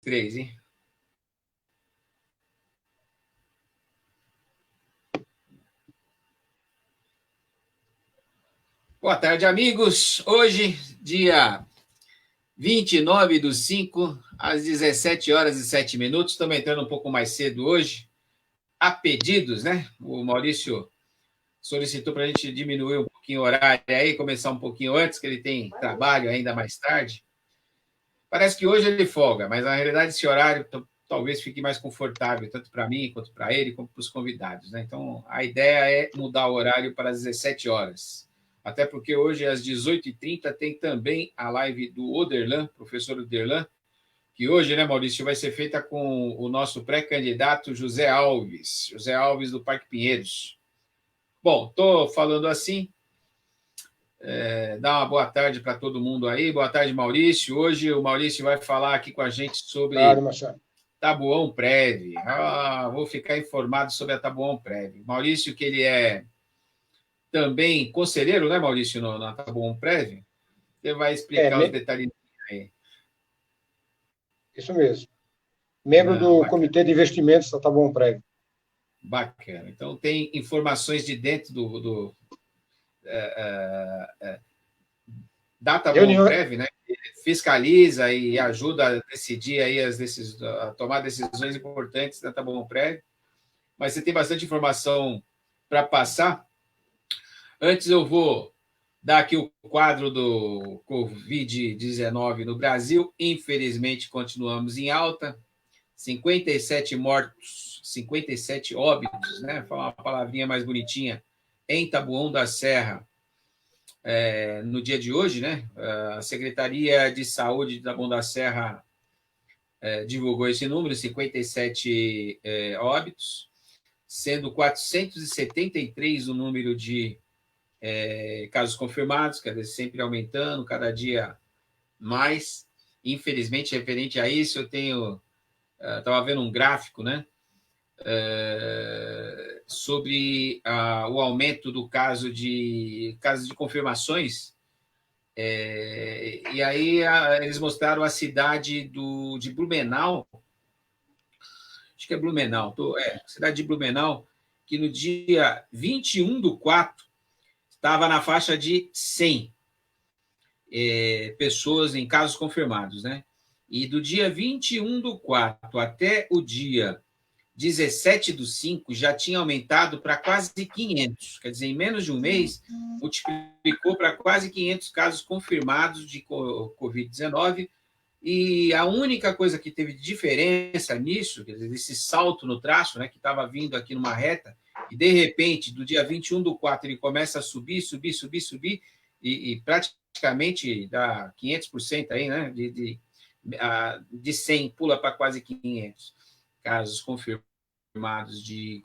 Três, hein? Boa tarde, amigos. Hoje, dia 29/5, às 17h07. Estamos entrando um pouco mais cedo hoje, a pedidos, né? O Maurício solicitou para a gente diminuir um pouquinho o horário aí, começar um pouquinho antes, que ele tem trabalho ainda mais tarde. Parece que hoje ele folga, mas na realidade esse horário talvez fique mais confortável, tanto para mim, quanto para ele, como para os convidados, né? Então, a ideia é mudar o horário para as 17 horas. Até porque hoje, às 18h30, tem também a live do Oderlan, professor Oderlan, que hoje, né, Maurício, vai ser feita com o nosso pré-candidato José Alves do Parque Pinheiros. Bom, estou falando assim, dá uma boa tarde para todo mundo aí. Boa tarde, Maurício. Hoje o Maurício vai falar aqui com a gente sobre Taboão Prev. Vou ficar informado sobre a Taboão Prev. Maurício, que ele é também conselheiro, né, Maurício, na Taboão Prev? Você vai explicar os detalhes aí. Isso mesmo. Membro do Comitê de Investimentos da Taboão Prev. Bacana. Então, tem informações de dentro da Taboão Prev, né? Fiscaliza e ajuda a decidir aí a tomar decisões importantes da Taboão Prev. Mas você tem bastante informação para passar. Antes eu vou dar aqui o quadro do Covid-19 no Brasil. Infelizmente, continuamos em alta. 57 mortos, 57 óbitos, né? Falar uma palavrinha mais bonitinha, em Taboão da Serra, no dia de hoje, né? A Secretaria de Saúde de Taboão da Serra divulgou esse número, 57 óbitos, sendo 473 o número de casos confirmados, quer dizer, sempre aumentando, cada dia mais. Infelizmente, referente a isso, eu estava vendo um gráfico, né, sobre o aumento do casos de confirmações, e aí eles mostraram a cidade de Blumenau, acho que é Blumenau, cidade de Blumenau, que no dia 21/4 estava na faixa de 100 pessoas em casos confirmados, né? E do dia 21/4 até o dia 17/5 já tinha aumentado para quase 500. Quer dizer, em menos de um mês, multiplicou para quase 500 casos confirmados de Covid-19. E a única coisa que teve de diferença nisso, quer dizer, esse salto no traço, né, que estava vindo aqui numa reta, e de repente, do dia 21/4, ele começa a subir, e praticamente dá 500% aí, né? De 100 pula para quase 500 casos confirmados de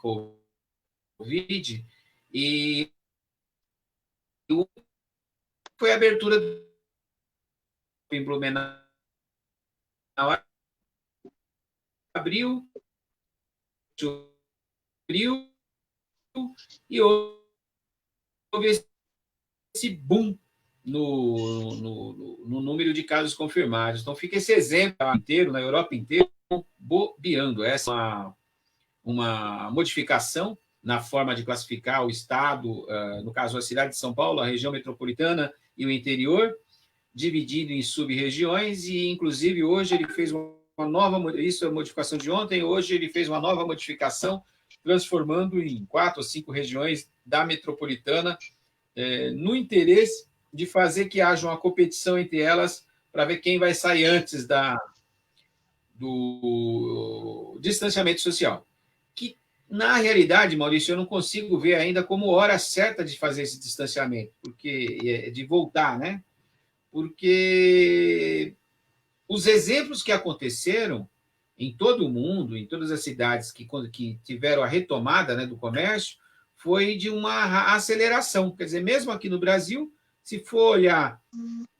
Covid, e foi a abertura em Blumenau, abriu, e houve esse boom no número de casos confirmados. Então, fica esse exemplo inteiro, na Europa inteira, bobeando. Essa é uma modificação na forma de classificar o estado, no caso, a cidade de São Paulo, a região metropolitana e o interior, dividido em sub-regiões, e, inclusive, hoje ele fez uma nova... Isso é a modificação de ontem. Hoje ele fez uma nova modificação, transformando em 4 ou 5 regiões da metropolitana, no interesse de fazer que haja uma competição entre elas para ver quem vai sair antes do distanciamento social. Que, na realidade, Maurício, eu não consigo ver ainda como hora certa de fazer esse distanciamento, de voltar, né? Porque os exemplos que aconteceram em todo o mundo, em todas as cidades que tiveram a retomada, né, do comércio, foi de uma aceleração. Quer dizer, mesmo aqui no Brasil, se for olhar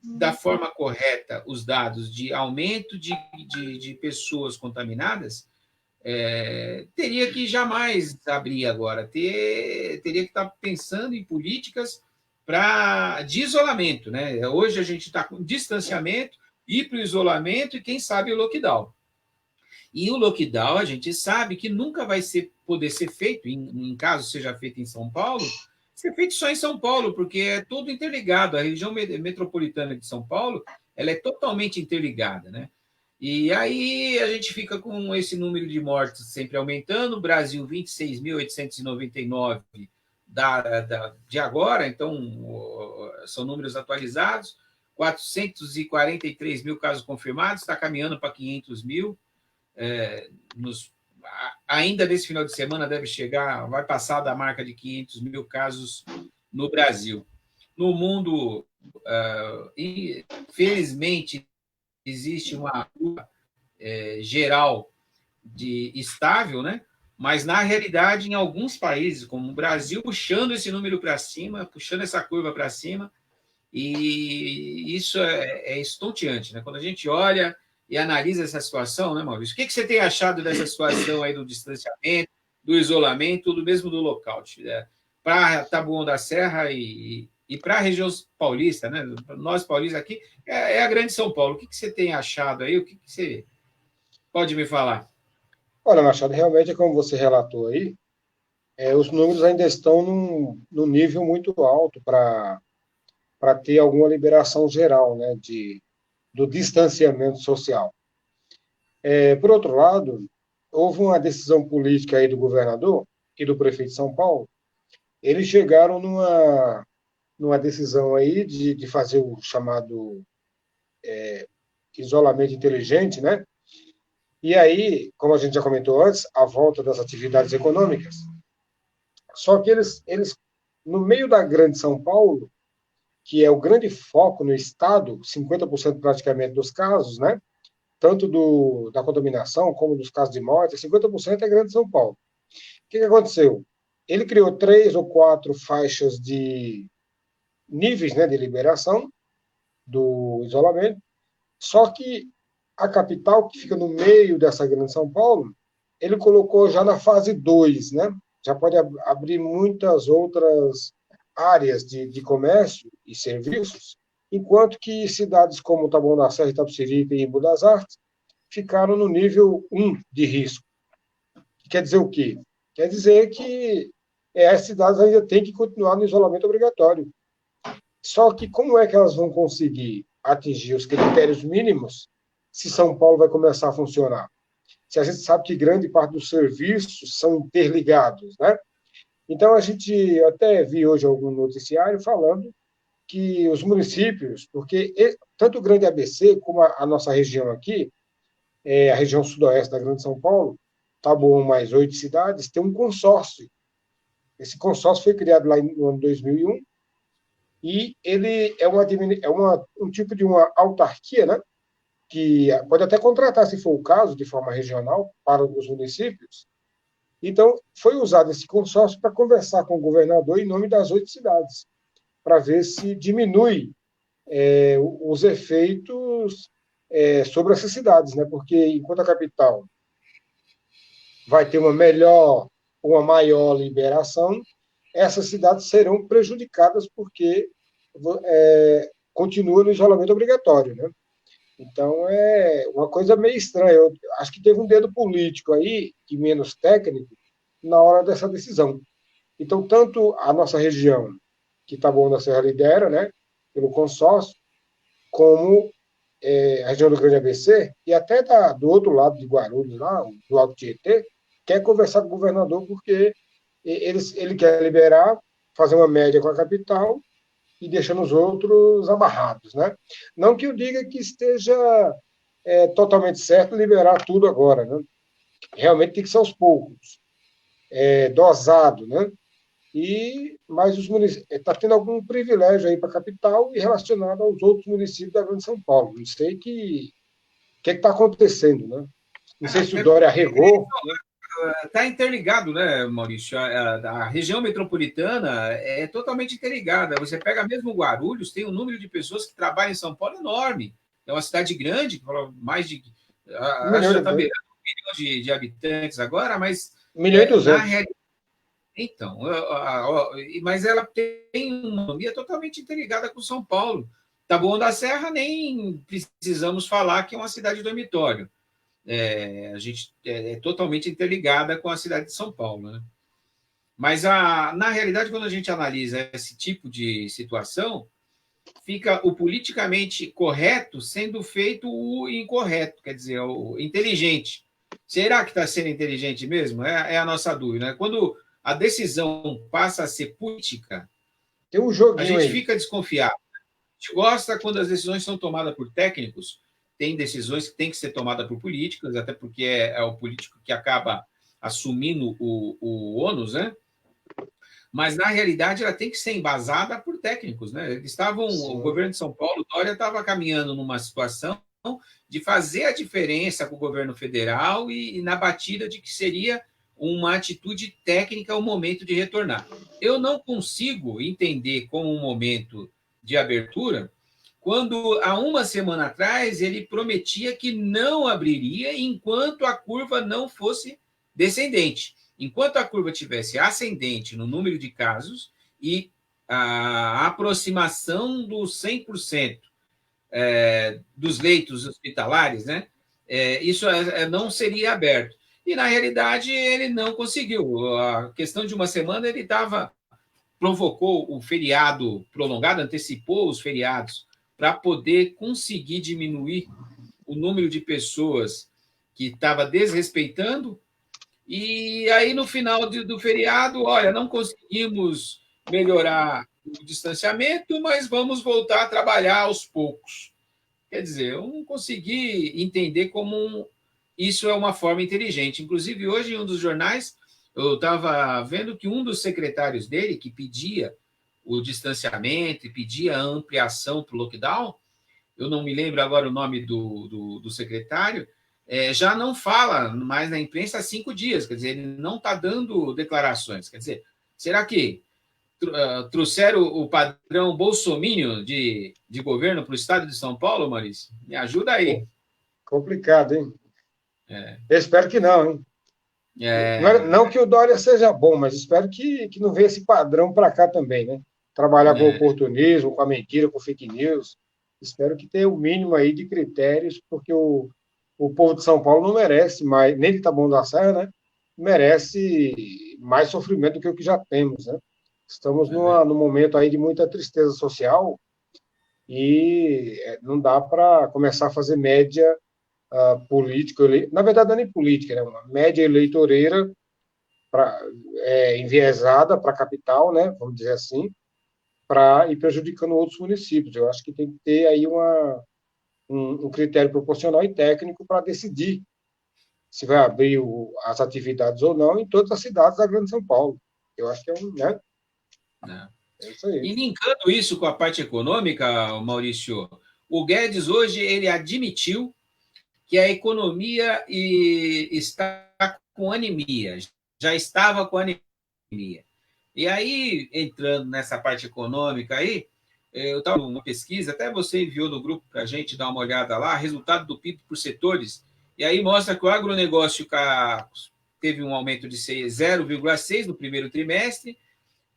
da forma correta os dados de aumento de pessoas contaminadas, teria que jamais abrir agora, teria que estar pensando em políticas de isolamento, né? Hoje a gente está com distanciamento, ir para o isolamento e, quem sabe, o lockdown. E o lockdown, a gente sabe que nunca vai poder ser feito, em caso seja feito em São Paulo, ser feito só em São Paulo, porque é tudo interligado. A região metropolitana de São Paulo, ela é totalmente interligada, né? E aí a gente fica com esse número de mortes sempre aumentando. O Brasil, 26.899 de agora, então são números atualizados. 443 mil casos confirmados, está caminhando para 500 mil. Ainda nesse final de semana deve chegar, vai passar da marca de 500 mil casos no Brasil. No mundo, infelizmente, existe uma geral estável, né? Mas, na realidade, em alguns países, como o Brasil, puxando esse número para cima, puxando essa curva para cima, e isso é estonteante, né? Quando a gente olha e analisa essa situação, né, Maurício? O que você tem achado dessa situação aí do distanciamento, do isolamento, do mesmo do lockout, né? Para Taboão da Serra e para a região paulista, né? Nós paulistas aqui, é a grande São Paulo. O que você tem achado aí? O que você pode me falar? Olha, Machado, realmente, como você relatou aí, os números ainda estão num nível muito alto para ter alguma liberação geral, né, do distanciamento social. Por outro lado, houve uma decisão política aí do governador e do prefeito de São Paulo. Eles chegaram numa decisão aí de fazer o chamado isolamento inteligente, né? E aí, como a gente já comentou antes, a volta das atividades econômicas. Só que eles no meio da grande São Paulo, que é o grande foco no estado, 50% praticamente dos casos, né? Tanto da contaminação como dos casos de morte, 50% é grande São Paulo. O que aconteceu? Ele criou 3 ou 4 faixas de níveis, né, de liberação do isolamento, só que a capital, que fica no meio dessa grande São Paulo, ele colocou já na fase 2, né? Já pode abrir muitas outras áreas de comércio e serviços, enquanto que cidades como Taboão da Serra, Itapecerica e Embu das Artes ficaram no nível 1 de risco. Quer dizer o quê? Quer dizer que as cidades ainda têm que continuar no isolamento obrigatório. Só que como é que elas vão conseguir atingir os critérios mínimos se São Paulo vai começar a funcionar? Se a gente sabe que grande parte dos serviços são interligados, né? Então, a gente até viu hoje algum noticiário falando que os municípios, porque tanto o Grande ABC como a nossa região aqui, a região sudoeste da Grande São Paulo, Taboão mais 8 cidades, tem um consórcio. Esse consórcio foi criado lá no ano 2001 e ele é um tipo de uma autarquia, né? Que pode até contratar, se for o caso, de forma regional, para os municípios. Então, foi usado esse consórcio para conversar com o governador em nome das 8 cidades, para ver se diminui os efeitos sobre essas cidades, né? Porque enquanto a capital vai ter uma maior liberação, essas cidades serão prejudicadas porque continua no isolamento obrigatório, né? Então, é uma coisa meio estranha. Eu acho que teve um dedo político aí, e menos técnico, na hora dessa decisão. Então, tanto a nossa região, que Taboão da Serra lidera, né, pelo consórcio, como a região do Grande ABC, e até do outro lado de Guarulhos, lá, do Alto Tietê, quer conversar com o governador porque ele quer liberar, fazer uma média com a capital e deixando os outros amarrados, né? Não que eu diga que esteja totalmente certo liberar tudo agora, né? Realmente tem que ser aos poucos, dosado, né? Mas os municípios está tendo algum privilégio aí para a capital e relacionado aos outros municípios da Grande São Paulo. Não sei o que está acontecendo, né? Não sei se o Dória arregou. Está interligado, né, Maurício? A região metropolitana é totalmente interligada. Você pega mesmo Guarulhos, tem um número de pessoas que trabalham em São Paulo enorme. É uma cidade grande, mais de. Acho que já está beirando 1 milhão de habitantes agora, mas. 1.200.000. Na realidade. Então, mas ela tem uma economia totalmente interligada com São Paulo. Taboão da Serra nem precisamos falar que é uma cidade dormitório. a gente é totalmente interligada com a cidade de São Paulo, né? Mas, na realidade, quando a gente analisa esse tipo de situação, fica o politicamente correto sendo feito o incorreto, quer dizer, o inteligente. Será que está sendo inteligente mesmo? É a nossa dúvida, né? Quando a decisão passa a ser política, Tem um a joguinho gente aí. fica desconfiado. A gente gosta quando as decisões são tomadas por técnicos, tem decisões que têm que ser tomadas por políticos, até porque é o político que acaba assumindo o ônus, né? Mas, na realidade, ela tem que ser embasada por técnicos, né? O Sim. governo de São Paulo, Dória, estava caminhando numa situação de fazer a diferença com o governo federal e na batida de que seria uma atitude técnica o momento de retornar. Eu não consigo entender como um momento de abertura quando, há uma semana atrás, ele prometia que não abriria enquanto a curva não fosse descendente. Enquanto a curva tivesse ascendente no número de casos e a aproximação dos 100% dos leitos hospitalares, né, isso não seria aberto. E, na realidade, ele não conseguiu. A questão de uma semana, ele provocou o feriado prolongado, antecipou os feriados para poder conseguir diminuir o número de pessoas que estava desrespeitando. E aí, no final do feriado, olha, não conseguimos melhorar o distanciamento, mas vamos voltar a trabalhar aos poucos. Quer dizer, eu não consegui entender como isso é uma forma inteligente. Inclusive, hoje, em um dos jornais, eu estava vendo que um dos secretários dele, que pedia o distanciamento e pedia a ampliação para o lockdown, eu não me lembro agora o nome do secretário, já não fala mais na imprensa há 5 dias, quer dizer, ele não está dando declarações. Quer dizer, será que trouxeram o padrão bolsominion de governo para o estado de São Paulo, Maurício? Me ajuda aí. Complicado, hein? Eu espero que não, hein? Não que o Dória seja bom, mas espero que não venha esse padrão para cá também, né? Trabalhar com oportunismo, com a mentira, com fake news. Espero que tenha o mínimo aí de critérios, porque o povo de São Paulo não merece mais, nem de Taboão da Serra, né? Merece mais sofrimento do que o que já temos, né? Estamos num momento aí de muita tristeza social e não dá para começar a fazer média política, na verdade não é nem política, né? Uma média eleitoreira enviesada para a capital, né? Vamos dizer assim, para ir prejudicando outros municípios. Eu acho que tem que ter aí um critério proporcional e técnico para decidir se vai abrir as atividades ou não em todas as cidades da Grande São Paulo. Eu acho que né? É isso aí. E linkando isso com a parte econômica, Maurício, o Guedes hoje ele admitiu que a economia está com anemia, já estava com anemia. E aí, entrando nessa parte econômica aí, eu estava numa pesquisa, até você enviou no grupo para a gente dar uma olhada lá, resultado do PIB por setores, e aí mostra que o agronegócio teve um aumento de 0,6 no primeiro trimestre,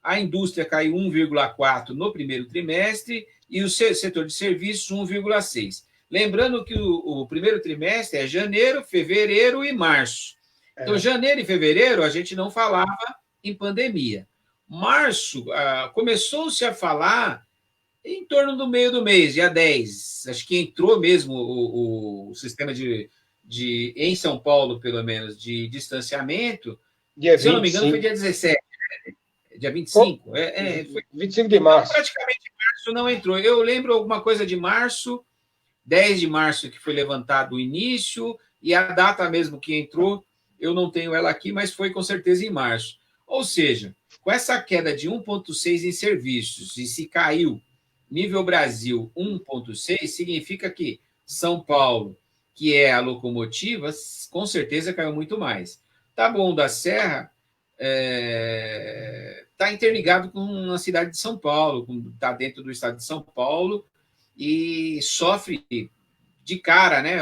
a indústria caiu 1,4 no primeiro trimestre e o setor de serviços 1,6. Lembrando que o primeiro trimestre é janeiro, fevereiro e março. Então, janeiro e fevereiro a gente não falava em pandemia. Março, começou-se a falar em torno do meio do mês, dia 10. Acho que entrou mesmo o sistema em São Paulo, pelo menos, de distanciamento. Dia Se eu não me engano, foi 25. dia 17, dia 25. Foi 25 de março. Praticamente março não entrou. Eu lembro alguma coisa de março, 10 de março, que foi levantado o início, e a data mesmo que entrou, eu não tenho ela aqui, mas foi com certeza em março. Ou seja, com essa queda de 1,6 em serviços, e se caiu nível Brasil 1,6, significa que São Paulo, que é a locomotiva, com certeza caiu muito mais. Taboão da Serra está interligado com a cidade de São Paulo, está dentro do estado de São Paulo, e sofre de cara, né,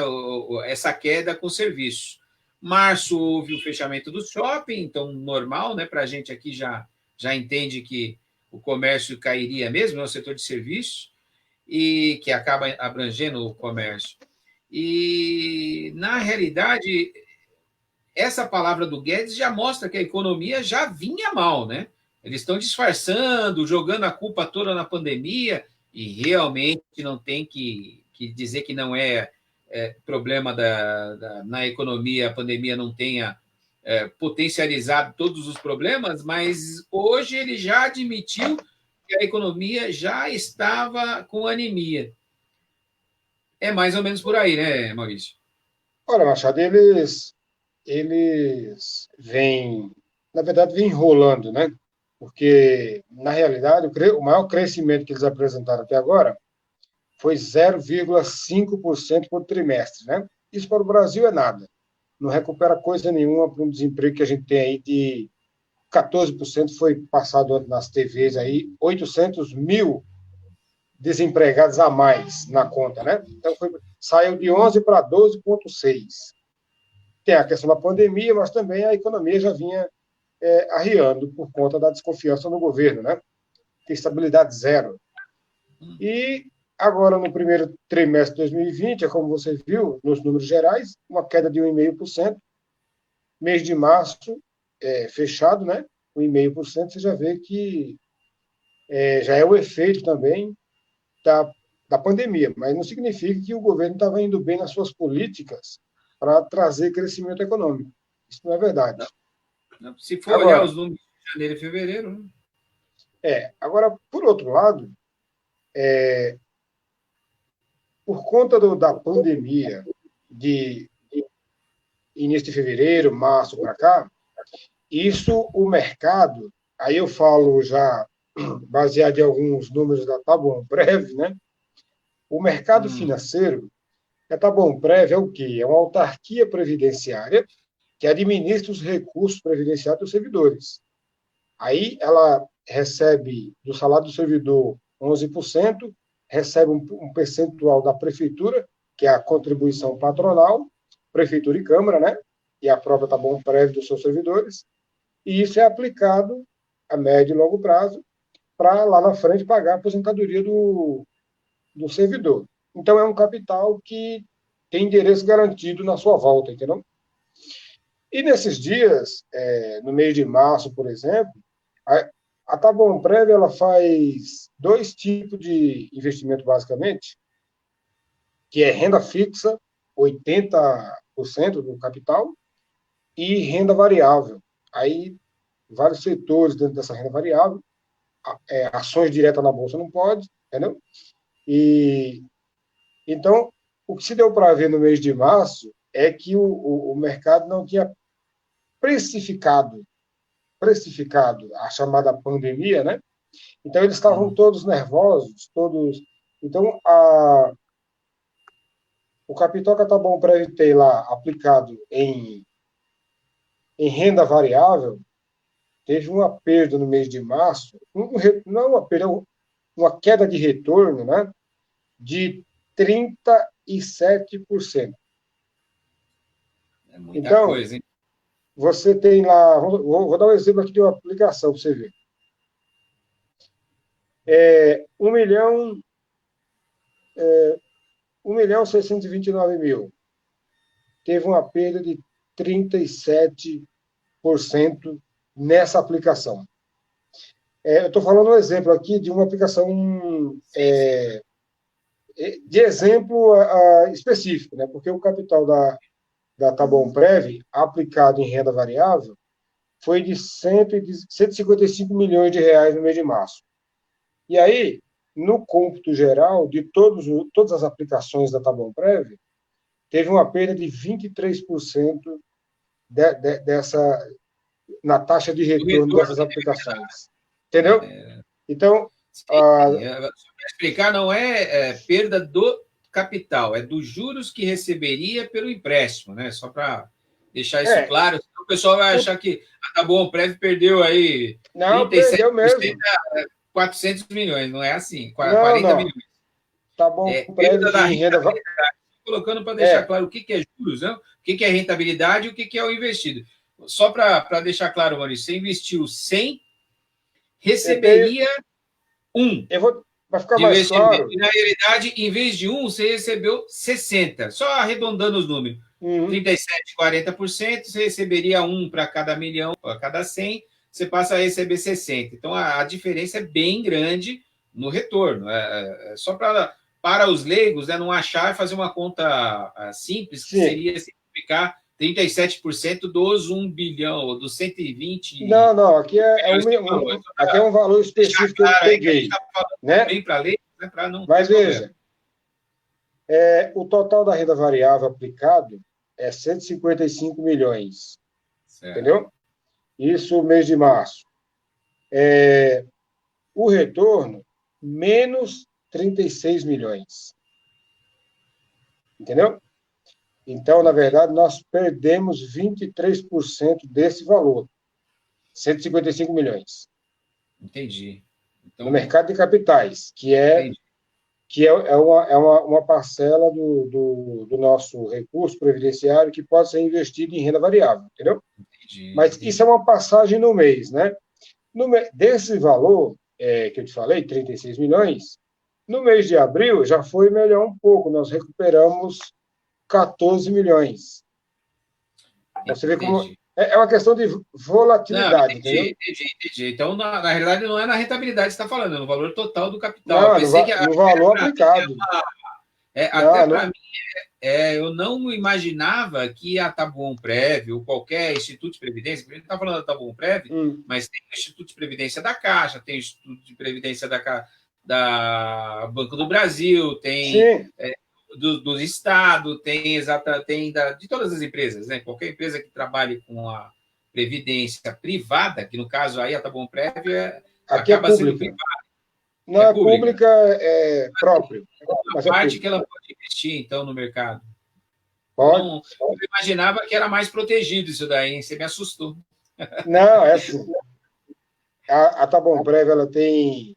essa queda com serviços. Março houve o fechamento do shopping, então normal, né, para a gente aqui já entende que o comércio cairia mesmo, é o setor de serviços, e que acaba abrangendo o comércio. E, na realidade, essa palavra do Guedes já mostra que a economia já vinha mal, né? Eles estão disfarçando, jogando a culpa toda na pandemia, e realmente não tem que dizer que não problema na economia, a pandemia não tenha potencializado todos os problemas, mas hoje ele já admitiu que a economia já estava com anemia. É mais ou menos por aí, né, Maurício? Olha, Machado, eles vêm, na verdade, vêm enrolando, né? Porque, na realidade, o maior crescimento que eles apresentaram até agora foi 0,5% por trimestre, né? Isso para o Brasil é nada. Não recupera coisa nenhuma para um desemprego que a gente tem aí de 14%, foi passado nas TVs aí, 800 mil desempregados a mais na conta, né? Então saiu de 11 para 12,6. Tem a questão da pandemia, mas também a economia já vinha arriando por conta da desconfiança no governo, né? Tem estabilidade zero. E agora, no primeiro trimestre de 2020, é como você viu, nos números gerais, uma queda de 1,5%. Mês de março, fechado, né? 1,5%, você já vê que já é o efeito também da pandemia, mas não significa que o governo estava indo bem nas suas políticas para trazer crescimento econômico. Isso não é verdade. Não, se for olhar Agora, os números de janeiro e fevereiro, né? agora, por outro lado, por conta da pandemia de início de fevereiro, março para cá, isso o mercado, aí eu falo já baseado em alguns números da Tá Bom Prev, né? O mercado financeiro, a Tá Bom Prev é o quê? É uma autarquia previdenciária que administra os recursos previdenciários dos servidores. Aí ela recebe do salário do servidor 11%, recebe um percentual da prefeitura, que é a contribuição patronal, prefeitura e câmara, né? E a própria Tá Bom Prev dos seus servidores, e isso é aplicado a médio e longo prazo para lá na frente pagar a aposentadoria do servidor. Então é um capital que tem endereço garantido na sua volta, entendeu? E nesses dias, no mês de março, por exemplo, a Tá Bom Prev ela faz dois tipos de investimento, basicamente, que é renda fixa, 80% do capital, e renda variável. Aí, vários setores dentro dessa renda variável, ações diretas na Bolsa não pode, entendeu? E, então, o que se deu para ver no mês de março é que o mercado não tinha precificado a chamada pandemia, né? Então eles estavam todos nervosos, todos. Então o capital que a Tá Bom Prev tem lá aplicado em renda variável teve uma perda no mês de março, não é uma perda, uma queda de retorno, né? De 37%. É muita Então, coisa, hein? você tem lá, vou dar um exemplo aqui de uma aplicação para você ver. 1 milhão, 1.629.000. Teve uma perda de 37% nessa aplicação. Eu estou falando um exemplo aqui de uma aplicação de exemplo específico, né? Porque o capital da Tá Bom Prev, aplicado em renda variável, foi de 155 milhões de reais no mês de março. E aí, no cômputo geral de todas as aplicações da Tá Bom Prev, teve uma perda de 23% dessa, na taxa de retorno dessas aplicações. Entendeu? Então, Para explicar, não perda do capital, é dos juros que receberia pelo empréstimo, né? Só para deixar isso claro, senão o pessoal vai achar que Tá Bom, o Prev perdeu aí não, 37% perdeu mesmo. a 400 milhões, não é assim, 40 Não. milhões. Tá Bom Prev Perda de da renda. Colocando para deixar claro o que é juros, né? O que é rentabilidade e o que é o investido. Só para deixar claro, Maurício, você investiu 100, receberia 1. Vai ficar de mais investimento. claro. E, na realidade, em vez de um, você recebeu 60, só arredondando os números. Uhum. 37, 40%, você receberia um para cada milhão, para cada 100, você passa a receber 60. Então, a diferença é bem grande no retorno. Só para os leigos, né, não achar e fazer uma conta simples, que Sim. seria simplificar 37% dos 1 bilhão, ou dos 120 Não, aqui milhões que você falou. aqui é um valor Deixar específico que eu claro aí que a gente peguei, está falando né? bem para lei, né, para não ter Mas problema. veja, o total da renda variável aplicado é 155 milhões, Certo. entendeu? Isso mês de março. O retorno, menos 36 milhões. Entendeu? Então, na verdade, nós perdemos 23% desse valor, 155 milhões, Entendi. no Então, mercado de capitais, entendi. que é uma parcela do nosso recurso previdenciário que pode ser investido em renda variável, entendeu? Mas isso é uma passagem no mês, né? Desse valor que eu te falei, 36 milhões, no mês de abril já foi melhor um pouco, nós recuperamos 14 milhões. Você vê como Entendi. é uma questão de Não, volatilidade, entendeu? entendi. Então, na realidade, não é na rentabilidade que você está falando, é no valor total do capital. Eu Não, pensei que no valor para mim, aplicado. até Não, para não, mim, eu não imaginava que a Taboão Prev, ou qualquer instituto de previdência, porque a gente está falando da Taboão Prev, mas tem o Instituto de Previdência da Caixa, tem o Instituto de Previdência da Banco do Brasil, tem sim, do Estado, tem de todas as empresas, né? Qualquer empresa que trabalhe com a previdência privada, que no caso aí a Taboão Prev aqui é acaba sendo pública. privada, Não é é pública. pública, é próprio, A mas é parte que público. ela pode investir, então, no mercado. Pode. Eu imaginava que era mais protegido isso daí, hein? Você me assustou. Não, é assim. A Tabom Prévia ela tem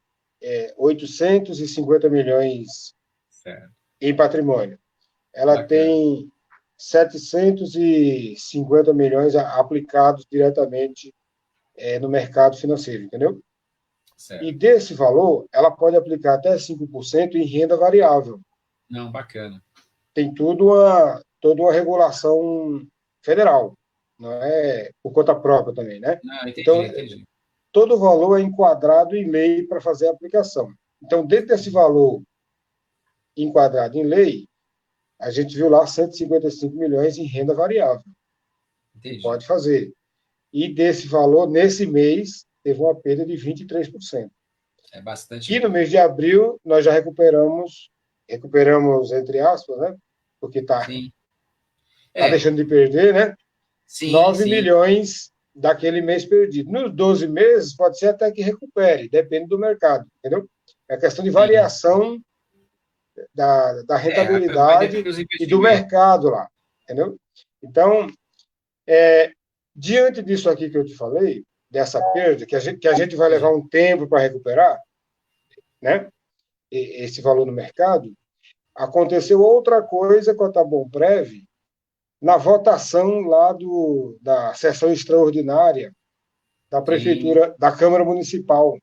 850 milhões Certo. em patrimônio. Ela Bacana. tem 750 milhões aplicados diretamente no mercado financeiro, entendeu? Certo. E desse valor, ela pode aplicar até 5% em renda variável. Não, bacana. Tem toda uma regulação federal, não é por conta própria também, né? Não, Então, entendi. todo o valor é enquadrado em lei para fazer a aplicação. Então, dentro desse valor enquadrado em lei, a gente viu lá 155 milhões em renda variável, que Entendi. pode fazer. E desse valor, nesse mês, teve uma perda de 23%. É bastante. E no mês de abril, nós já recuperamos entre aspas, né? Porque está deixando de perder, né? Sim, 9 sim. milhões daquele mês perdido. Nos 12 meses, pode ser até que recupere, depende do mercado, entendeu? É questão de variação da rentabilidade e do mercado lá, entendeu? Então, diante disso aqui que eu te falei, dessa perda, que a gente vai levar um tempo para recuperar, né? Esse valor no mercado, aconteceu outra coisa com a Tabom Prev na votação lá da sessão extraordinária da Prefeitura, da Câmara Municipal,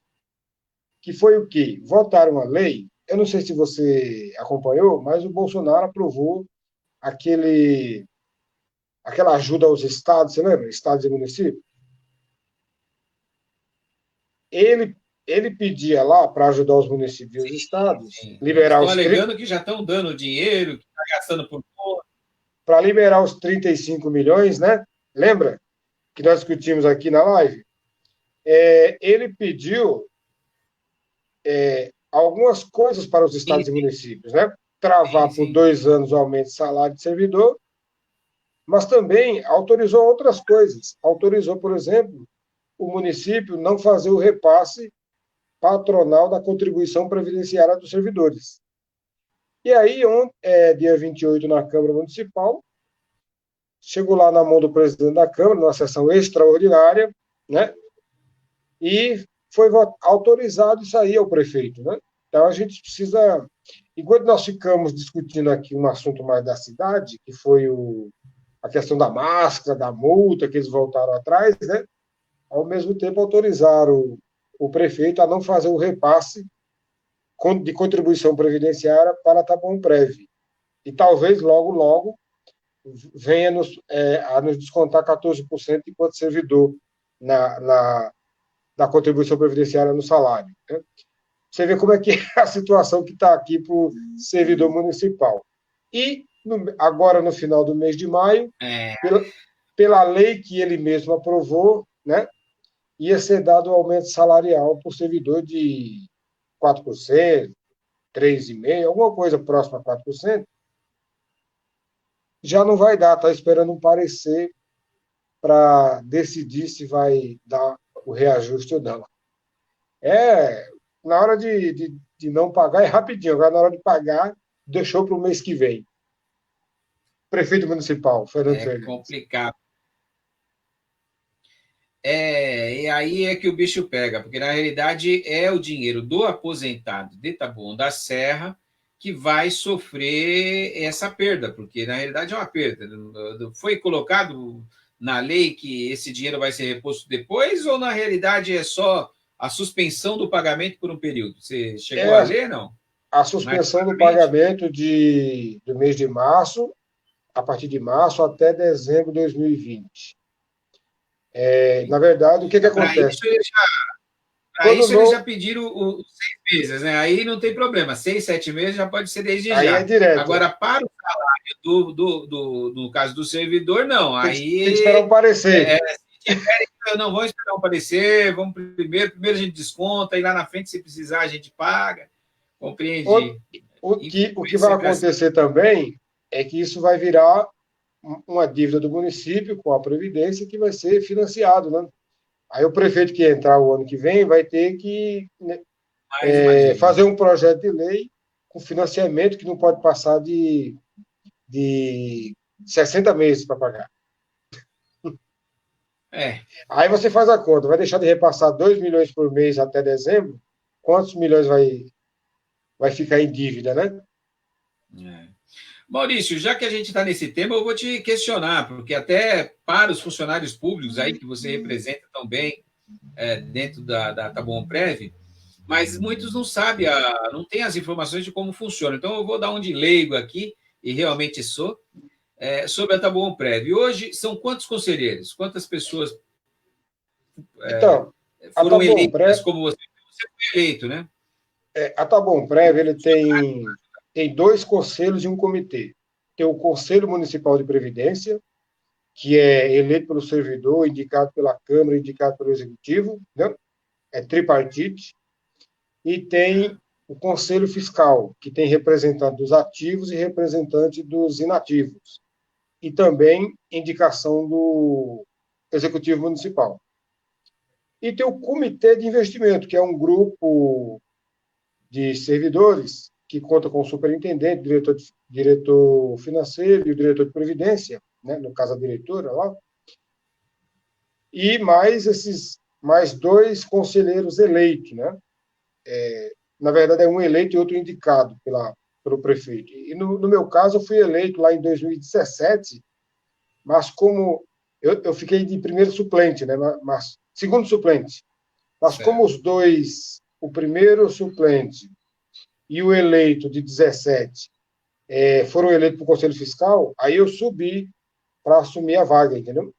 que foi o quê? Votaram uma lei, eu não sei se você acompanhou, mas o Bolsonaro aprovou aquela ajuda aos estados, você lembra? Estados e municípios. Ele pedia lá para ajudar os municípios e os estados, liberar Estão os alegando que já estão dando dinheiro, que está gastando por fora. Para liberar os 35 milhões, né? Lembra que nós discutimos aqui na live? Ele pediu algumas coisas para os estados e municípios, né? Travar por 2 anos o aumento de salário de servidor, mas também autorizou outras coisas. Autorizou, por exemplo, o município não fazer o repasse patronal da contribuição previdenciária dos servidores. E aí, dia 28, na Câmara Municipal, chegou lá na mão do presidente da Câmara, numa sessão extraordinária, né? E foi autorizado isso aí ao prefeito, né? Então, a gente precisa... Enquanto nós ficamos discutindo aqui um assunto mais da cidade, que foi a questão da máscara, da multa, que eles voltaram atrás, né? Ao mesmo tempo, autorizaram o prefeito a não fazer o repasse de contribuição previdenciária para a Tabomprev. E talvez logo, logo, venha a nos descontar 14% enquanto servidor da contribuição previdenciária no salário. Né? Você vê como é que é a situação que está aqui para o servidor municipal. E agora, no final do mês de maio, pela lei que ele mesmo aprovou, né, ia ser dado um aumento salarial para o servidor de 4%, 3,5%, alguma coisa próxima a 4%. Já não vai dar, está esperando um parecer para decidir se vai dar o reajuste ou não. Na hora de não pagar é rapidinho, agora na hora de pagar, deixou para o mês que vem. Prefeito municipal, Fernando Fernandes. É complicado. E aí é que o bicho pega, porque na realidade é o dinheiro do aposentado de Taboão da Serra que vai sofrer essa perda, porque na realidade é uma perda. Foi colocado na lei que esse dinheiro vai ser reposto depois, ou na realidade é só a suspensão do pagamento por um período? Você chegou a ler, não? A suspensão do pagamento do mês de março, a partir de março até dezembro de 2020. Na verdade, o que acontece? Para isso eles já pediram os 6 meses, né? Aí não tem problema. 6, 7 meses já pode ser desde aí já. É direto. Agora, para o salário no caso do servidor, não. Tem que esperar um parecer. Não, vamos esperar um parecer, vamos primeiro a gente desconta, e lá na frente, se precisar, a gente paga. Compreende? O que vai acontecer também é que isso vai virar uma dívida do município com a Previdência que vai ser financiado, né? Aí o prefeito que entrar o ano que vem vai ter que fazer um projeto de lei com financiamento que não pode passar de 60 meses para pagar. Aí você faz a conta, vai deixar de repassar 2 milhões por mês até dezembro, quantos milhões vai ficar em dívida, né? Maurício, já que a gente está nesse tema, eu vou te questionar, porque até para os funcionários públicos aí que você representa tão bem dentro da Tabomprev, mas muitos não sabem, não têm as informações de como funciona. Então, eu vou dar um de leigo aqui, e realmente sou, sobre a Tabomprev. Hoje, são quantos conselheiros? Quantas pessoas foram eleitas como você? Você foi eleito, né? A Tabomprev, ele tem 2 conselhos e um comitê. Tem o Conselho Municipal de Previdência, que é eleito pelo servidor, indicado pela Câmara, indicado pelo Executivo, né? É tripartite. E tem o Conselho Fiscal, que tem representante dos ativos e representante dos inativos. E também indicação do Executivo Municipal. E tem o Comitê de Investimento, que é um grupo de servidores que conta com o superintendente, diretor financeiro e o diretor de previdência, né, no caso a diretora lá, e mais 2 conselheiros eleitos, né? Na verdade, é um eleito e outro indicado pelo prefeito. E no meu caso, eu fui eleito lá em 2017, mas como eu fiquei de primeiro suplente, né? Mas segundo suplente. Mas como os 2, o primeiro suplente e o eleito de 17 foram eleitos para o Conselho Fiscal, aí eu subi para assumir a vaga, entendeu?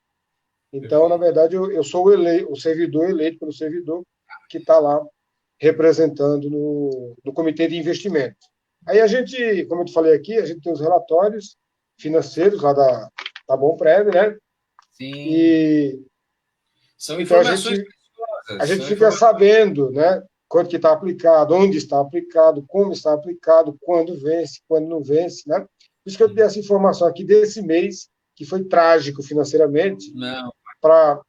Então, na verdade, eu sou o servidor eleito pelo servidor que está lá representando no Comitê de Investimento. Aí a gente, como eu te falei aqui, a gente tem os relatórios financeiros lá da Tabomprev, né? Sim. E são informações a gente fica sabendo, né? Quanto que está aplicado, onde está aplicado, como está aplicado, quando vence, quando não vence, né? Por isso que eu dei essa informação aqui desse mês, que foi trágico financeiramente para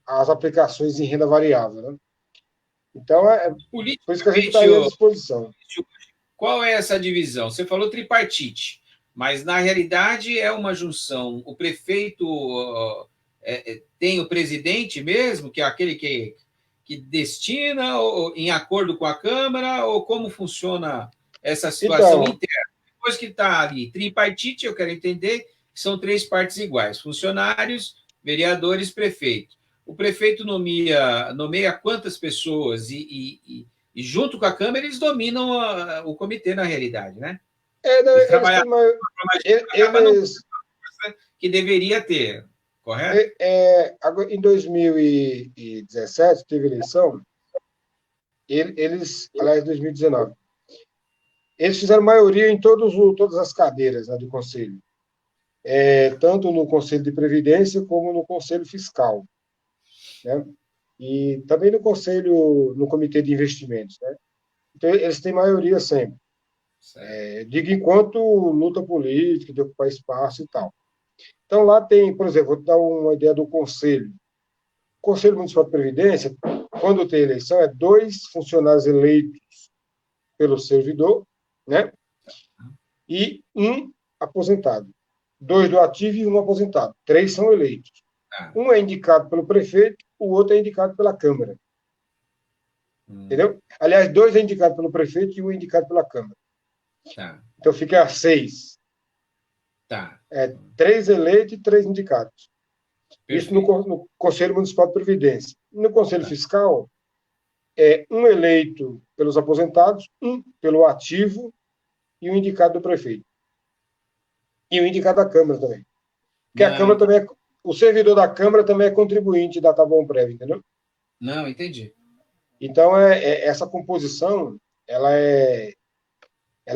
as aplicações em renda variável, né? Então, por isso que a gente está aí à disposição. Qual é essa divisão? Você falou tripartite, mas na realidade é uma junção. O prefeito tem o presidente mesmo, que é aquele que destina em acordo com a Câmara, ou como funciona essa situação interna? Depois que está ali, tripartite, eu quero entender que são 3 partes iguais: funcionários, vereadores, prefeito. O prefeito nomeia quantas pessoas e E junto com a Câmara, eles dominam o comitê na realidade, né? Não, Eles eles trabalham têm maior, acaba não eles que deveria ter, correto? agora, em 2017 teve eleição, eles, aliás, 2019, eles fizeram maioria em todas as cadeiras, né, do Conselho, tanto no Conselho de Previdência como no Conselho Fiscal, né? E também no Conselho, no Comitê de Investimentos, né? Então, eles têm maioria sempre. Digo enquanto luta política, de ocupar espaço e tal. Então, lá tem, por exemplo, vou dar uma ideia do Conselho. O Conselho Municipal de Previdência, quando tem eleição, é 2 funcionários eleitos pelo servidor, né? E um aposentado. 2 do ativo e um aposentado. 3 são eleitos. Um é indicado pelo prefeito, o outro é indicado pela Câmara. Entendeu? Aliás, 2 é indicado pelo prefeito e um é indicado pela Câmara. Então fica 6. 3 eleitos e 3 indicados. Isso no Conselho Municipal de Previdência. No Conselho Fiscal, um eleito pelos aposentados, um pelo ativo e um indicado do prefeito. E um indicado da Câmara também. Porque a Câmara também o servidor da Câmara também é contribuinte da Tabomprev, entendeu? Não, entendi. Então, essa composição, ela é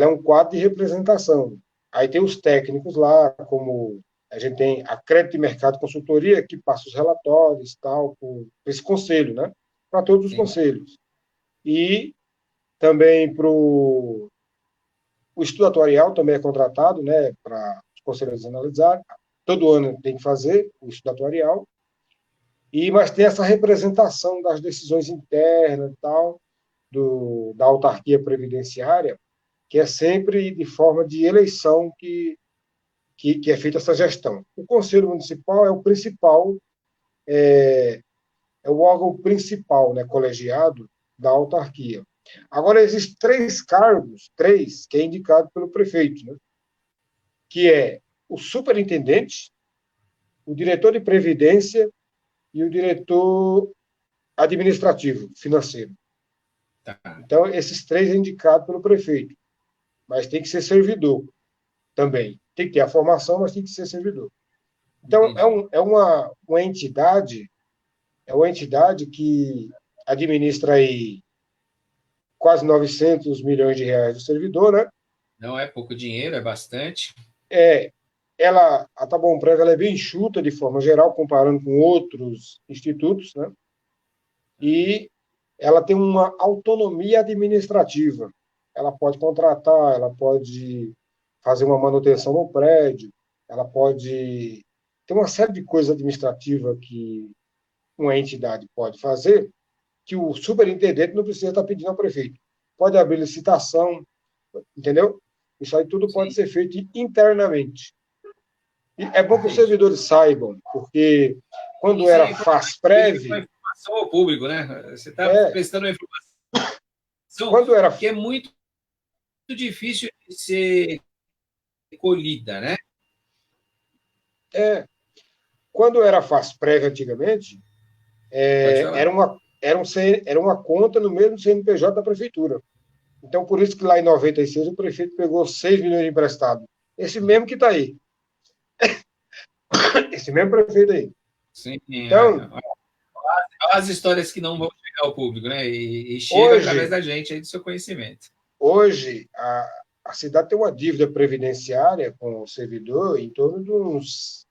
um quadro de representação. Aí tem os técnicos lá, como a gente tem a Crédito e Mercado Consultoria, que passa os relatórios, tal, para esse conselho, né? Para todos os conselhos. E também para o estudo atuarial também é contratado, né, para os conselheiros analisarem. Todo ano tem que fazer o estudo atuarial. Mas tem essa representação das decisões internas e tal, da autarquia previdenciária, que é sempre de forma de eleição que é feita essa gestão. O Conselho Municipal é o principal, é o órgão principal, né, colegiado da autarquia. Agora, existem 3 cargos, que é indicado pelo prefeito, né, que é o superintendente, o diretor de previdência e o diretor administrativo, financeiro. Então, esses 3 é indicado pelo prefeito, mas tem que ser servidor também. Tem que ter a formação, mas tem que ser servidor. Então, é uma entidade que administra aí quase 900 milhões de reais do servidor, né? Não é pouco dinheiro, é bastante. A Tabomprev é bem enxuta de forma geral, comparando com outros institutos, né? E ela tem uma autonomia administrativa. Ela pode contratar, ela pode fazer uma manutenção no prédio, ela pode ter uma série de coisas administrativas que uma entidade pode fazer, que o superintendente não precisa estar pedindo ao prefeito. Pode abrir licitação, entendeu? Isso aí tudo pode ser feito internamente. E é bom que os servidores saibam, porque quando era FASPREV... informação ao público, né? Você está prestando uma informação que é muito difícil de ser colhida, né? Quando era FASPREV antigamente, era uma conta no mesmo CNPJ da prefeitura. Então, por isso que lá em 96 o prefeito pegou 6 milhões de emprestado. Esse mesmo que está aí. Esse mesmo prefeito aí. Sim. Então, as histórias que não vão chegar ao público, né? E chega através da gente aí do seu conhecimento. Hoje, a cidade tem uma dívida previdenciária com o servidor em torno de uns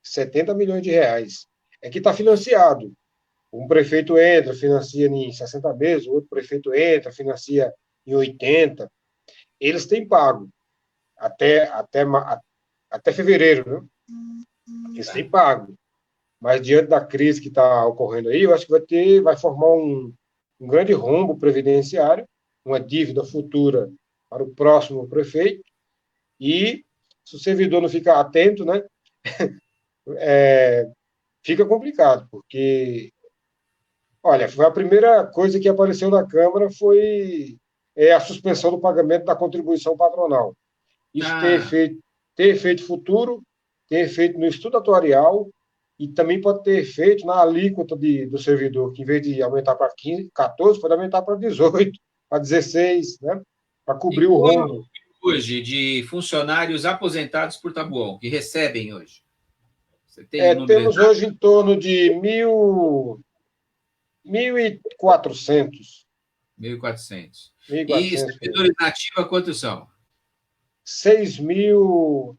70 milhões de reais. É que está financiado. Um prefeito entra, financia em 60 meses, o outro prefeito entra, financia em 80. Eles têm pago até fevereiro, né? Eles têm pago. Mas diante da crise que está ocorrendo aí, eu acho que vai formar um grande rombo previdenciário, uma dívida futura para o próximo prefeito, e se o servidor não ficar atento, né, fica complicado, porque, olha, foi a primeira coisa que apareceu na Câmara foi a suspensão do pagamento da contribuição patronal. Isso tem efeito futuro, tem efeito no estudo atuarial, e também pode ter efeito na alíquota do servidor, que em vez de aumentar para 14, pode aumentar para 18. para 16, né? Para E cobrir o qual é o rombo. número hoje de funcionários aposentados por Tabuão, que recebem hoje? Você tem o número Temos exato? hoje em torno de 1.400, 1.400. E 1.400 por aí. servidores nativos, quantos são? 6.000,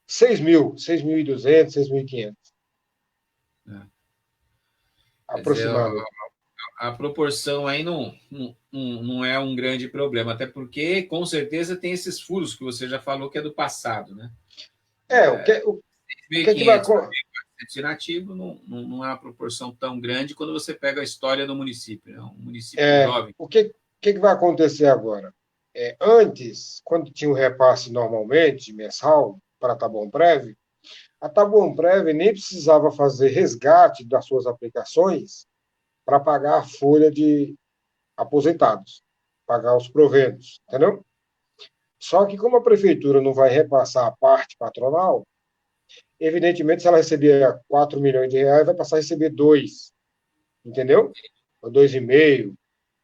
6.000, 6.200, 6.500, É. Quer dizer, aproximado. a proporção aí não é um grande problema, até porque, com certeza, tem esses furos que você já falou que é do passado, né? O que é que vai 1.500 para acontecer? 1.400 de nativo não é uma proporção tão grande quando você pega a história do município, né? Um município jovem. O que vai acontecer agora? Antes, quando tinha o repasse normalmente, mensal, para a Tabombrev, a Tabombrev nem precisava fazer resgate das suas aplicações para pagar a folha de aposentados, pagar os proventos, entendeu? Só que como a prefeitura não vai repassar a parte patronal, evidentemente, se ela recebia 4 milhões de reais, vai passar a receber 2, entendeu? Ou 2,5,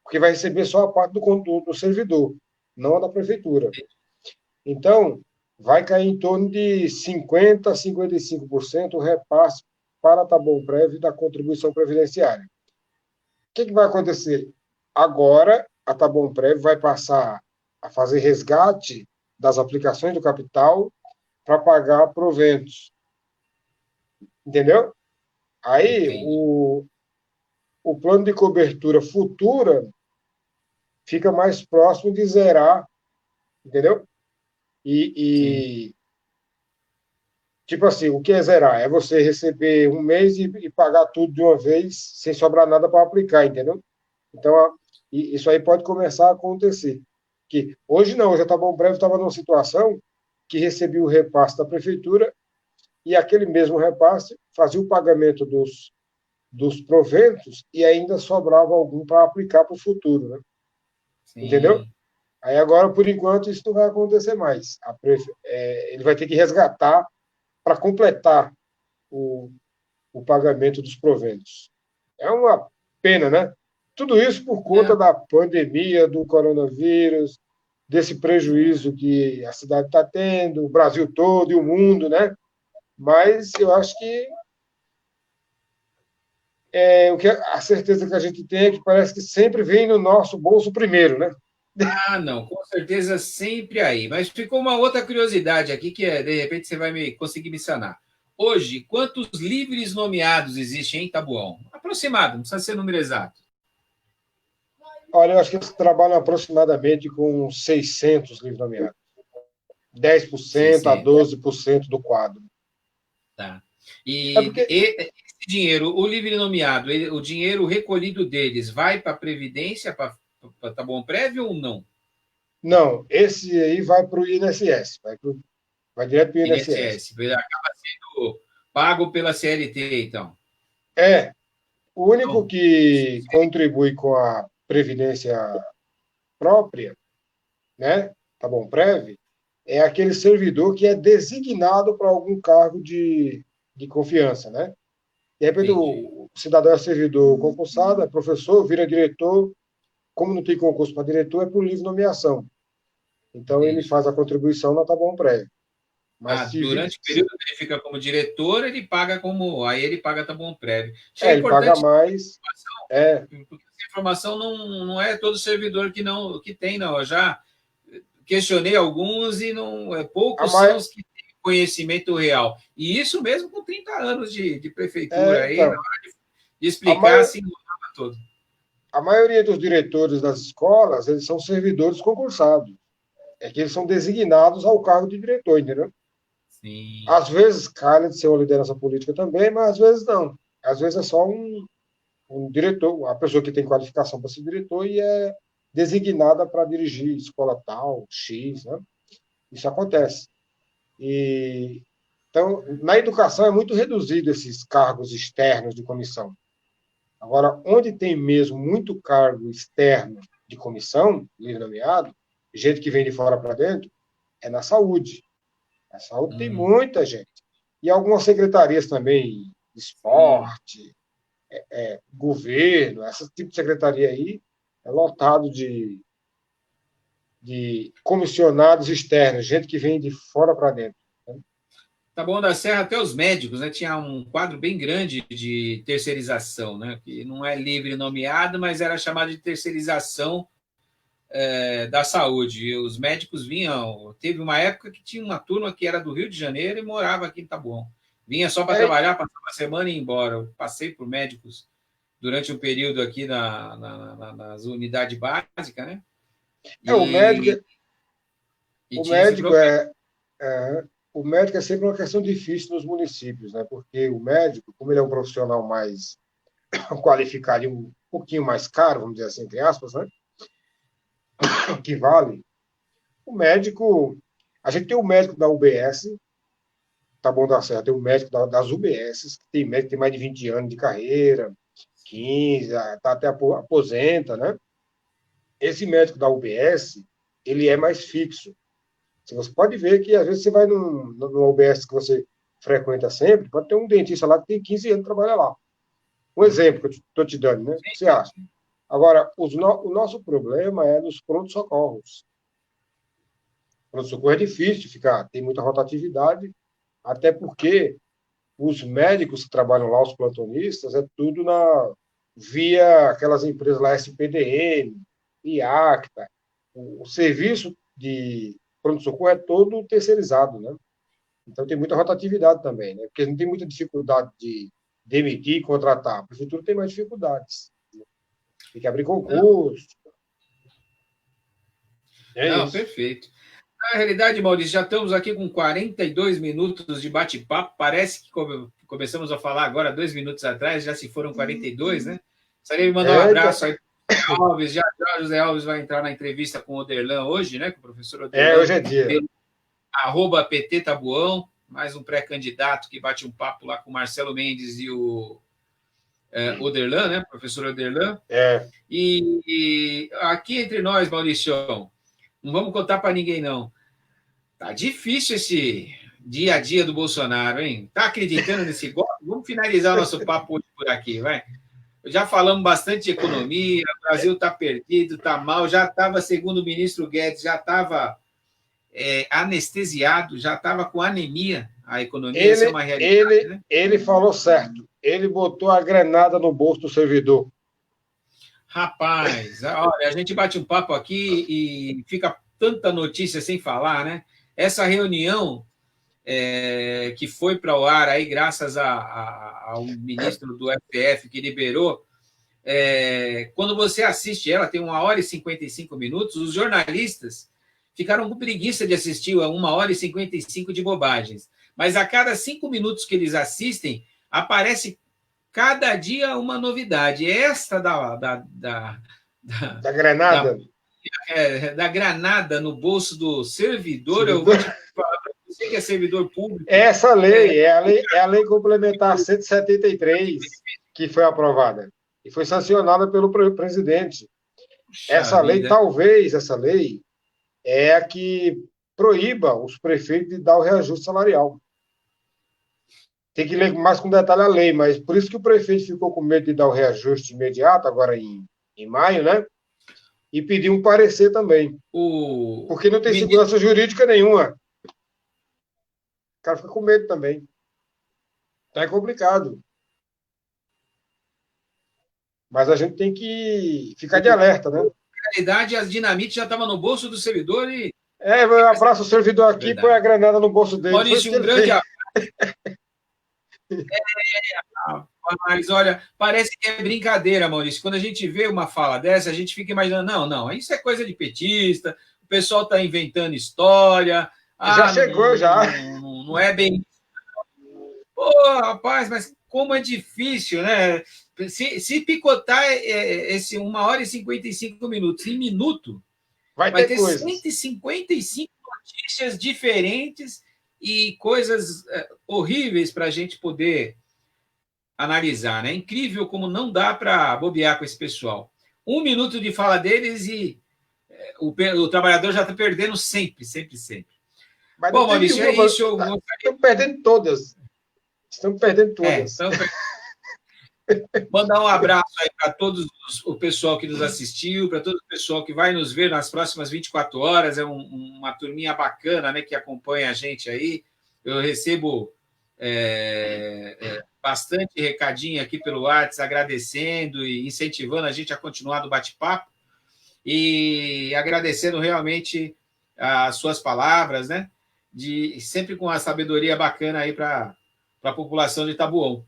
porque vai receber só a parte do servidor, não a da prefeitura. Então, vai cair em torno de 50% a 55% o repasse para a Tabombrev da contribuição previdenciária. O que vai acontecer? Agora, a Tabombrev vai passar a fazer resgate das aplicações do capital para pagar proventos. Entendeu? Aí, Entendi. o plano de cobertura futura fica mais próximo de zerar, entendeu? Sim. E tipo assim, o que é zerar? É você receber um mês e pagar tudo de uma vez, sem sobrar nada para aplicar, entendeu? Então, isso aí pode começar a acontecer. Que hoje não, hoje a Taboão Breve estava numa situação que recebia o repasse da prefeitura e aquele mesmo repasse fazia o pagamento dos proventos e ainda sobrava algum para aplicar para o futuro, né? Entendeu? Sim. Aí agora, por enquanto, isso não vai acontecer mais. Ele vai ter que resgatar para completar o, o pagamento dos proventos. É uma pena, né? Tudo isso por É, conta da pandemia, do coronavírus, desse prejuízo que a cidade está tendo, o Brasil todo e o mundo, né? Mas eu acho que a certeza que a gente tem é que parece que sempre vem no nosso bolso primeiro, né? não, com certeza sempre aí. Mas ficou uma outra curiosidade aqui que de repente você vai conseguir me sanar. Hoje, quantos livres nomeados existem em Tabuão? Aproximado, não precisa ser número exato. Olha, eu acho que eles trabalham aproximadamente com 600 livros nomeados. 10% a 600. 12% do quadro. Tá. É E, porque, esse dinheiro, o livre nomeado, o dinheiro recolhido deles vai para a Previdência, para Tabuão Prévio ou não? não, esse aí vai para o INSS, vai direto para o INSS. INSS. Acaba sendo pago pela CLT, então. É, o único Então, que contribui com a previdência própria, né, tá bom, Prev, é aquele servidor que é designado para algum cargo de confiança, né? De repente, entendi. o cidadão é servidor concursado, é professor, vira diretor, como não tem concurso para diretor, é por livre nomeação. Então, ele Entendi. faz a contribuição na Tabão Prévio. Mas Durante o período que ele fica como diretor, ele paga como. Aí ele paga Tabuão Prévio. Isso é ele paga importante, mais, porque essa informação não é todo servidor que tem, não. Eu já questionei alguns e não a poucos são mais, os que têm conhecimento real. E isso mesmo com 30 anos de prefeitura. Aí, na então, hora de a, explicar, mai, assim, não todo. a maioria dos diretores das escolas, eles são servidores concursados. É que eles são designados ao cargo de diretor, entendeu? Sim. Às vezes calha de ser uma liderança política também, mas às vezes não. Às vezes é só um diretor, a pessoa que tem qualificação para ser diretor e é designada para dirigir escola tal, X, né? Isso acontece. E, então, na educação é muito reduzido esses cargos externos de comissão. Agora, onde tem mesmo muito cargo externo de comissão, livre nomeado, gente que vem de fora para dentro, é na saúde. A saúde tem muita gente. E algumas secretarias também, Sim. esporte, governo, esse tipo de secretaria aí, é lotado de de comissionados externos, gente que vem de fora para dentro. Taboão da Serra, até os médicos, né? Tinha um quadro bem grande de terceirização, né? Que não é livre nomeado, mas era chamado de terceirização da saúde. E os médicos vinham. Teve uma época que tinha uma turma que era do Rio de Janeiro e morava aqui em Taboão. Vinha só para trabalhar, passar uma semana e ir embora. Eu passei por médicos durante um período aqui nas unidades básicas, né? O médico, o médico é sempre uma questão difícil nos municípios, né? Porque o médico, como ele é um profissional mais qualificado e um pouquinho mais caro, vamos dizer assim, entre aspas, né? Que vale. O médico, a gente tem o médico da UBS, Taboão da Serra, tem o médico das UBS, que tem médico que tem mais de 20 anos de carreira, 15, tá até aposenta, né? Esse médico da UBS, ele é mais fixo. Você pode ver que, às vezes, você vai no UBS que você frequenta sempre, pode ter um dentista lá que tem 15 anos que trabalha lá. Um exemplo que eu estou te dando, né? O que você acha? Agora, o nosso problema é nos pronto-socorros. Pronto-socorro é difícil de ficar, tem muita rotatividade, até porque os médicos que trabalham lá, os plantonistas, é tudo via aquelas empresas lá, SPDM, IACTA. O serviço de pronto-socorro é todo terceirizado, né? Então tem muita rotatividade também, né? Porque não tem muita dificuldade de demitir e contratar. A prefeitura tem mais dificuldades. Tem que abrir concurso. Não, perfeito. Na realidade, Maurício, já estamos aqui com 42 minutos de bate-papo. Parece que começamos a falar agora 2 minutos atrás, já se foram 42, né? Gostaria de mandar um abraço aí para o José Alves. Já o José Alves vai entrar na entrevista com o Oderlan hoje, né? Com o professor Oderlan. Hoje é dia. @PT Taboão, mais um pré-candidato que bate um papo lá com o Marcelo Mendes e o Oderlan, né? Professor Oderlan. E aqui entre nós, Maurício, não vamos contar para ninguém, não. Tá difícil esse dia a dia do Bolsonaro, hein? Tá acreditando nesse golpe? Vamos finalizar o nosso papo hoje por aqui, vai. Já falamos bastante de economia, o Brasil está perdido, está mal, já estava, segundo o ministro Guedes, já estava anestesiado, já estava com anemia a economia, isso é uma realidade, né? Ele falou certo, ele botou a granada no bolso do servidor. Rapaz, olha, a gente bate um papo aqui e fica tanta notícia sem falar, né? Essa reunião que foi para o ar aí, graças ao ministro do STF que liberou, quando você assiste ela, tem 1h e 55 minutos, os jornalistas ficaram com preguiça de assistir a 1h e 55 de bobagens. Mas a cada 5 minutos que eles assistem, aparece cada dia uma novidade. Esta da granada. Da granada no bolso do servidor, eu vou te falar para você que é servidor público. Essa lei é a lei complementar 173 que foi aprovada e foi sancionada pelo presidente. Essa lei é a que proíba os prefeitos de dar o reajuste salarial. Tem que ler mais com detalhe a lei, mas por isso que o prefeito ficou com medo de dar o reajuste imediato, agora em maio, né? E pediu um parecer também. Porque não tem segurança jurídica nenhuma. O cara fica com medo também. Então é complicado. Mas a gente tem que ficar de alerta, né? Na realidade, as dinamites já estavam no bolso do servidor e... eu abraço o servidor aqui e põe a granada no bolso dele. Maurício, um grande abraço. Mas olha, parece que é brincadeira, Maurício. Quando a gente vê uma fala dessa, a gente fica imaginando, não, isso é coisa de petista, o pessoal está inventando história. Já chegou, já. Não é bem... Pô, rapaz, mas como é difícil, né? Se picotar esse 1h e 55 minutos em minuto, vai ter 155 notícias diferentes e coisas horríveis para a gente poder analisar, né? Incrível como não dá para bobear com esse pessoal. 1 minuto de fala deles e o trabalhador já está perdendo sempre. Mas bom, Maurício, é isso. Estamos perdendo todas. Mandar um abraço aí para todo o pessoal que nos assistiu, para todo o pessoal que vai nos ver nas próximas 24 horas. É uma turminha bacana, né, que acompanha a gente aí. Eu recebo bastante recadinho aqui pelo WhatsApp, agradecendo e incentivando a gente a continuar no bate-papo e agradecendo realmente as suas palavras, né? Sempre com a sabedoria bacana aí para a população de Taboão.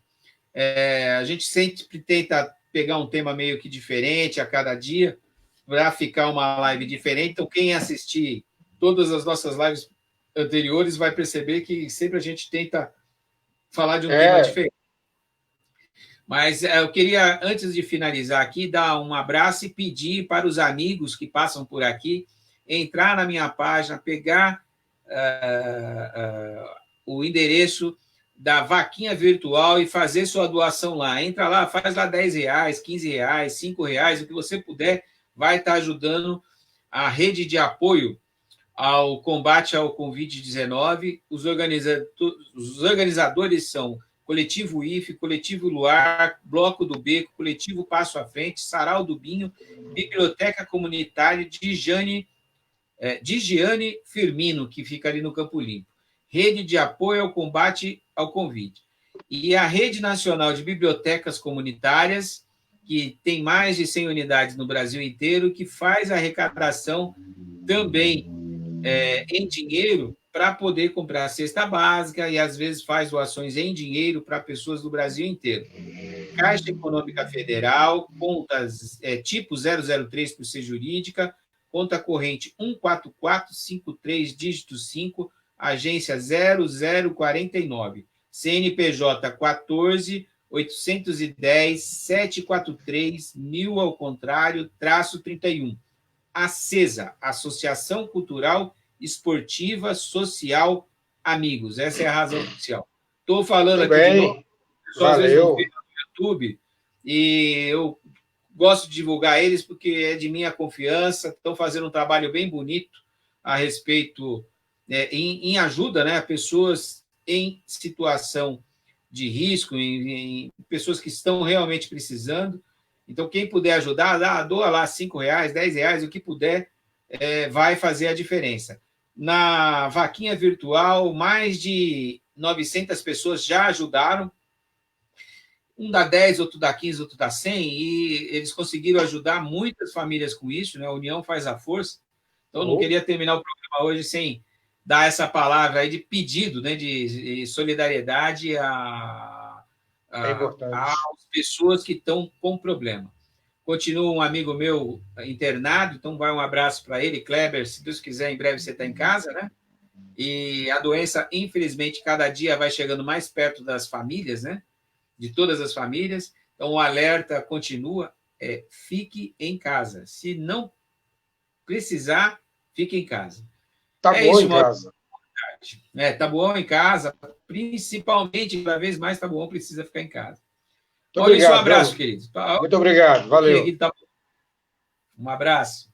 A gente sempre tenta pegar um tema meio que diferente a cada dia para ficar uma live diferente. Então, quem assistir todas as nossas lives anteriores vai perceber que sempre a gente tenta falar de um tema diferente. Mas eu queria, antes de finalizar aqui, dar um abraço e pedir para os amigos que passam por aqui entrar na minha página, pegar o endereço da vaquinha virtual e fazer sua doação lá. Entra lá, faz lá R$10, R$15, R$5, o que você puder, vai estar ajudando a rede de apoio ao combate ao Covid-19. Os organizadores são Coletivo IFE, Coletivo Luar, Bloco do Beco, Coletivo Passo à Frente, Sarau do Binho, Biblioteca Comunitária de Giane Firmino, que fica ali no Campo Limpo. Rede de apoio ao combate ao Covid. E a Rede Nacional de Bibliotecas Comunitárias, que tem mais de 100 unidades no Brasil inteiro, que faz a arrecadação também em dinheiro para poder comprar a cesta básica e, às vezes, faz doações em dinheiro para pessoas do Brasil inteiro. Caixa Econômica Federal, contas tipo 003 por ser jurídica, conta corrente 14453, dígito 5, agência 0049, CNPJ 14 810 743 1000 ao contrário, -31. ACESA, Associação Cultural Esportiva Social Amigos. Essa é a razão oficial. Estou falando aqui de novo, pessoal às vezes não vê no YouTube, e eu gosto de divulgar eles porque é de minha confiança, estão fazendo um trabalho bem bonito a respeito, em ajuda, né, a pessoas em situação de risco, em pessoas que estão realmente precisando. Então, quem puder ajudar, doa lá R$5, R$10, o que puder, vai fazer a diferença. Na vaquinha virtual, mais de 900 pessoas já ajudaram. Um dá 10, outro dá 15, outro dá 100, e eles conseguiram ajudar muitas famílias com isso, né? A união faz a força. Então, eu não queria terminar o programa hoje sem dar essa palavra aí de pedido, né, de solidariedade às pessoas que estão com problema. Continua um amigo meu internado, então vai um abraço para ele, Kleber, se Deus quiser, em breve você está em casa, né? E a doença, infelizmente, cada dia vai chegando mais perto das famílias, né? De todas as famílias. Então, o alerta continua, fique em casa. Se não precisar, fique em casa. Tá bom em casa. Tá bom em casa, principalmente, cada vez mais tá bom, precisa ficar em casa. Maurício, um abraço, querido. Muito obrigado, valeu. Um abraço.